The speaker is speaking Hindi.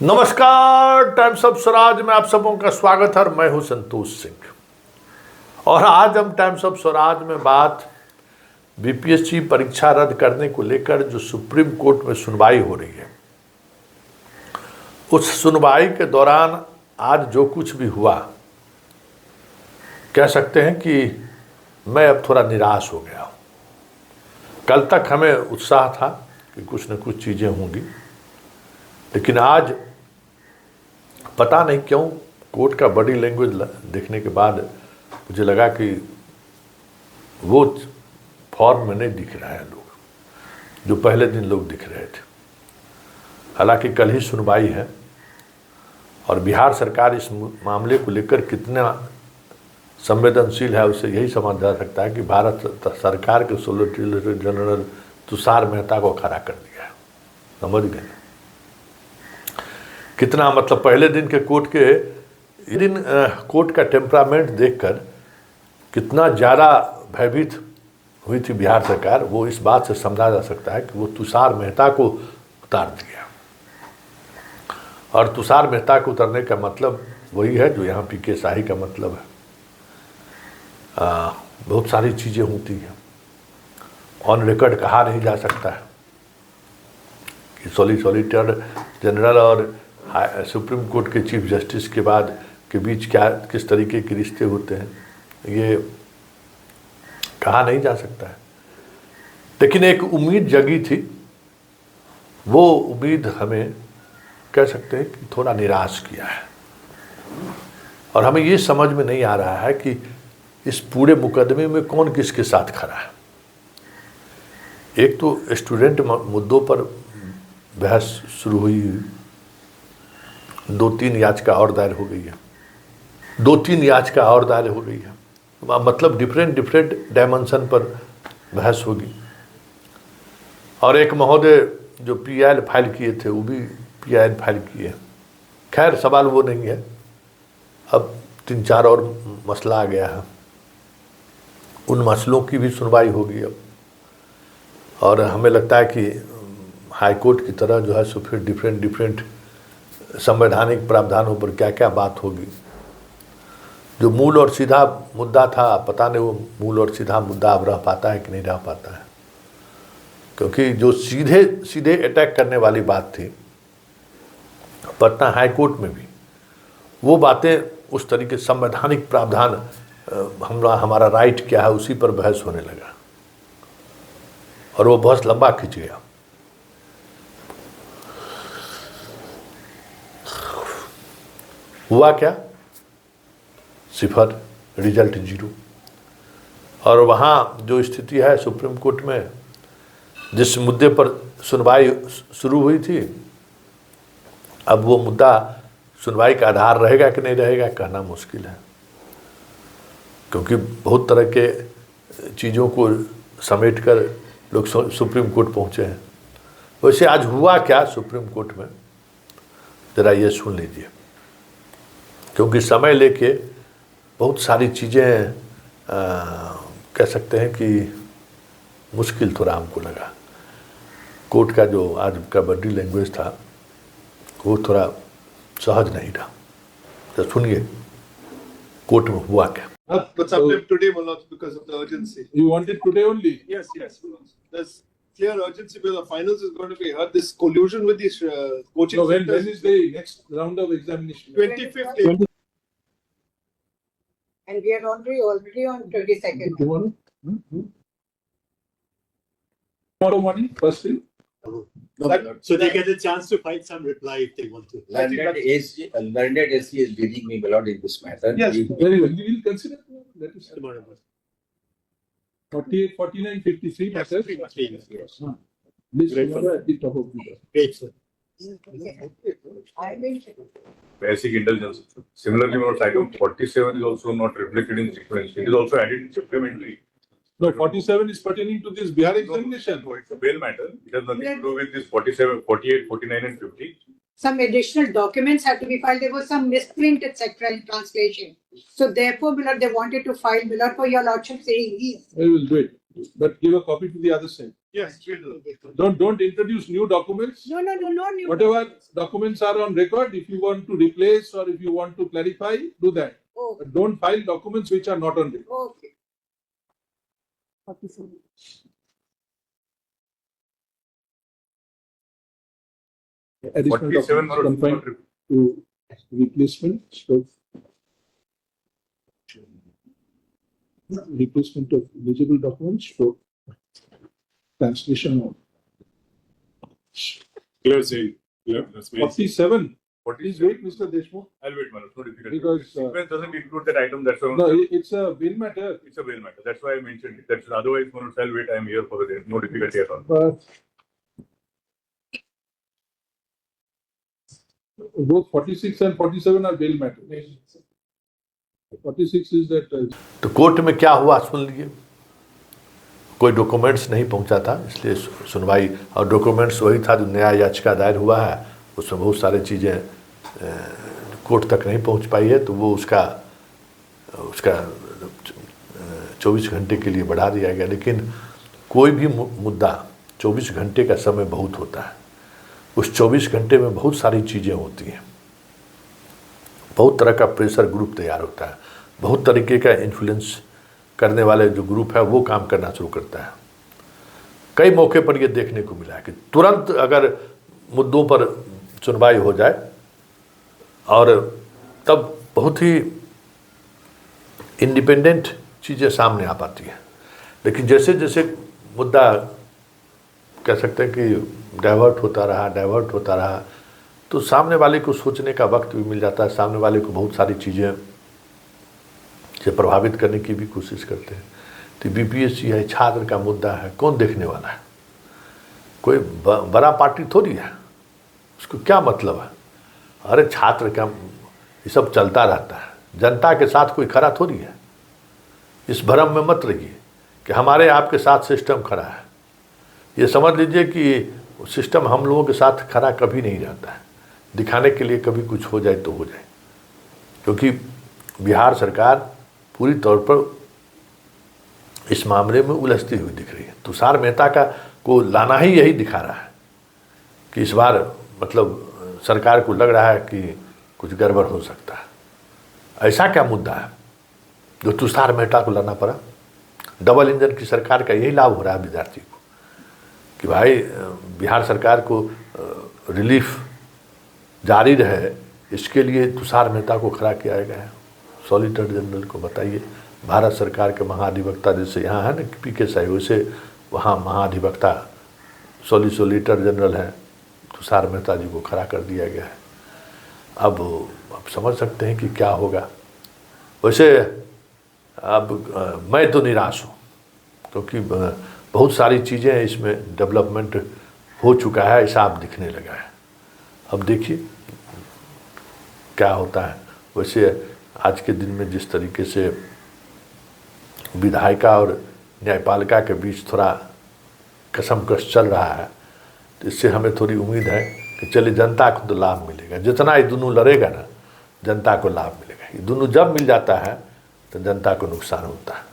नमस्कार, टाइम्स ऑफ स्वराज में आप सबों का स्वागत है और मैं हूं संतोष सिंह। और आज हम टाइम्स ऑफ स्वराज में बात बीपीएससी परीक्षा रद्द करने को लेकर जो सुप्रीम कोर्ट में सुनवाई हो रही है, उस सुनवाई के दौरान आज जो कुछ भी हुआ, कह सकते हैं कि मैं अब थोड़ा निराश हो गया हूं। कल तक हमें उत्साह था कि कुछ न कुछ चीज़ें होंगी, लेकिन आज पता नहीं क्यों कोर्ट का बॉडी लैंग्वेज देखने के बाद मुझे लगा कि वो फॉर्म में नहीं दिख रहा है लोग जो पहले दिन लोग दिख रहे थे। हालांकि कल ही सुनवाई है और बिहार सरकार इस मामले को लेकर कितना संवेदनशील है उसे यही समझ जा सकता है कि भारत सरकार के सॉलिसिटर जनरल तुषार मेहता को खड़ा कर दिया है। समझ गए कितना, मतलब पहले दिन के कोर्ट के दिन कोर्ट का टेम्परामेंट देखकर कितना ज़्यादा भयभीत हुई थी बिहार सरकार, वो इस बात से समझा जा सकता है कि वो तुषार मेहता को उतार दिया। और तुषार मेहता को उतारने का मतलब वही है जो यहाँ पीके शाही का मतलब है। बहुत सारी चीज़ें होती हैं, ऑन रिकॉर्ड कहा नहीं जा सकता है कि सॉलिसिटर जनरल और सुप्रीम कोर्ट के चीफ जस्टिस के बाद के बीच क्या किस तरीके के रिश्ते होते हैं, ये कहा नहीं जा सकता है। लेकिन एक उम्मीद जगी थी, वो उम्मीद हमें कह सकते हैं कि थोड़ा निराश किया है। और हमें ये समझ में नहीं आ रहा है कि इस पूरे मुकदमे में कौन किसके साथ खड़ा है। एक तो स्टूडेंट मुद्दों पर बहस शुरू हुई, 2-3 याचिका और दायर हो गई है, 2-3 याचिका और दायर हो गई है, मतलब डिफरेंट डायमेंशन पर बहस होगी। और एक महोदय जो पीआईएल फाइल किए थे वो भी पीआईएल फाइल किए। खैर सवाल वो नहीं है, अब 3-4 और मसला आ गया है, उन मसलों की भी सुनवाई होगी अब। और हमें लगता है कि हाई कोर्ट की तरह जो है सो फिर डिफरेंट संवैधानिक प्रावधानों पर क्या क्या बात होगी। जो मूल और सीधा मुद्दा था, पता नहीं वो मूल और सीधा मुद्दा अब रह पाता है कि नहीं रह पाता है, क्योंकि जो सीधे अटैक करने वाली बात थी पटना हाई कोर्ट में भी, वो बातें उस तरीके संवैधानिक प्रावधान हमारा राइट क्या है उसी पर बहस होने लगा और वो बहुत लंबा खिंच गया। हुआ क्या, 0 रिजल्ट 0। और वहाँ जो स्थिति है सुप्रीम कोर्ट में, जिस मुद्दे पर सुनवाई शुरू हुई थी, अब वो मुद्दा सुनवाई का आधार रहेगा कि नहीं रहेगा कहना मुश्किल है, क्योंकि बहुत तरह के चीज़ों को समेट कर लोग सुप्रीम कोर्ट पहुँचे हैं। वैसे आज हुआ क्या सुप्रीम कोर्ट में, ज़रा ये सुन लीजिए, क्योंकि समय लेके बहुत सारी चीज़ें कह सकते हैं कि मुश्किल थोड़ा हमको लगा। कोर्ट का जो आज का बॉडी लैंग्वेज था वो थोड़ा सहज नहीं रहा। तो सुनिए कोर्ट में हुआ क्या। What's happening today, Manoj, because of the urgency? You want it today only? Yes, Manoj. There's clear urgency because the finals is going to be heard. This collusion with these coaching So when centers. is the next round of examination? 25th. And we are already on 22nd. Tomorrow? Tomorrow morning, first thing? So they get a chance to find some reply if they want to. Learned SC is leading me a lot in this matter. Yes. Very well. We will consider that is Tomorrow. 48, 49, 53 matters. Yes. This Great. tomorrow at the top of the list. Great, sir. I will. Basic intelligence. Similarly, Manoj, item 47 is also not reflected in sequence. It is also added in supplementary. No, 47 is pertaining to this Bihar examination. So it's a bail matter. It has nothing to do with this 47, 48, 49 and 50. Some additional documents have to be filed. There was some misprint, etc. in translation. So therefore, Millard, they wanted to file Millard for your lordship saying these. We will do it. But give a copy to the other side. Yes, we do. Don't introduce new documents. No, new. Whatever documents are on record, if you want to replace or if you want to clarify, do that. Oh, But don't file documents which are not on record. okay. Additional 47 documents or confined to replacement of eligible documents for translation of Clear saying. Yeah, that's very. 47. 40. Please wait, Mr. Deshmukh. I'll wait, Manoj. No difficulty. Because, Sequence doesn't include that item. That's why. No, it's a bill matter, It's a bail matter. That's why I mentioned it. That's otherwise, Manoj, I'll wait. I'm here for the day. No difficulty at all. but both 46 and 47 are bill matter. 46 is that तो कोर्ट में क्या हुआ सुन लीजिए। कोई डॉक्यूमेंट्स नहीं पहुंचा था, इसलिए सुनवाई, और डॉक्यूमेंट्स वही था जो नया याचिका दायर हुआ है, उसमें बहुत सारी चीज़ें कोर्ट तक नहीं पहुंच पाई है, तो वो उसका 24 घंटे के लिए बढ़ा दिया गया। लेकिन कोई भी मुद्दा 24 घंटे का समय बहुत होता है, उस 24 घंटे में बहुत सारी चीज़ें होती हैं, बहुत तरह का प्रेशर ग्रुप तैयार होता है, बहुत तरीके का इन्फ्लुएंस करने वाले जो ग्रुप है वो काम करना शुरू करता है। कई मौके पर ये देखने को मिला है कि तुरंत अगर मुद्दों पर सुनवाई हो जाए और तब बहुत ही इंडिपेंडेंट चीज़ें सामने आ पाती हैं, लेकिन जैसे जैसे मुद्दा कह सकते हैं कि डाइवर्ट होता रहा तो सामने वाले को सोचने का वक्त भी मिल जाता है, सामने वाले को बहुत सारी चीज़ें से प्रभावित करने की भी कोशिश करते हैं। तो बीपीएससी है, छात्र का मुद्दा है, कौन देखने वाला है? कोई बड़ा पार्टी थोड़ी है, उसको क्या मतलब है? अरे छात्र का ये सब चलता रहता है, जनता के साथ कोई खड़ा थोड़ी है। इस भ्रम में मत रहिए कि हमारे आपके साथ सिस्टम खड़ा है। ये समझ लीजिए कि सिस्टम हम लोगों के साथ खड़ा कभी नहीं रहता है, दिखाने के लिए कभी कुछ हो जाए तो हो जाए, क्योंकि बिहार सरकार पूरी तौर पर इस मामले में उलझती हुई दिख रही है। तुषार मेहता को लाना ही यही दिखा रहा है कि इस बार मतलब सरकार को लग रहा है कि कुछ गड़बड़ हो सकता है। ऐसा क्या मुद्दा है जो तुषार मेहता को लाना पड़ा? डबल इंजन की सरकार का यही लाभ हो रहा है विद्यार्थी को कि भाई बिहार सरकार को रिलीफ जारी रहे, इसके लिए तुषार मेहता को खड़ा किया गया है। सॉलिसिटर जनरल को बताइए, भारत सरकार के महाधिवक्ता जैसे यहाँ है ना पीके साई, वैसे वहाँ महाधिवक्ता सॉलिसिटर जनरल हैं, तुषार मेहता जी को खड़ा कर दिया गया है। अब समझ सकते हैं कि क्या होगा। वैसे अब मैं तो निराश हूँ, क्योंकि बहुत सारी चीज़ें इसमें डेवलपमेंट हो चुका है, ऐसा अब दिखने लगा है। अब देखिए क्या होता है। वैसे आज के दिन में जिस तरीके से विधायिका और न्यायपालिका के बीच थोड़ा कसमकस चल रहा है, तो इससे हमें थोड़ी उम्मीद है कि चलिए जनता को तो लाभ मिलेगा। जितना ये दोनों लड़ेगा ना, जनता को लाभ मिलेगा। ये दोनों जब मिल जाता है तो जनता को नुकसान होता है।